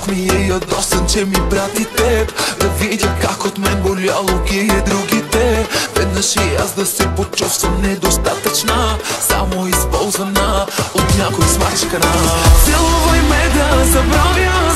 Чак ми е ядосен, че ми прати теб, да видя как от мен боляло ги е другите. Веднъж и аз да се почувствам недостатъчна, само използвана от някой смачкана. Целувай ме да забравя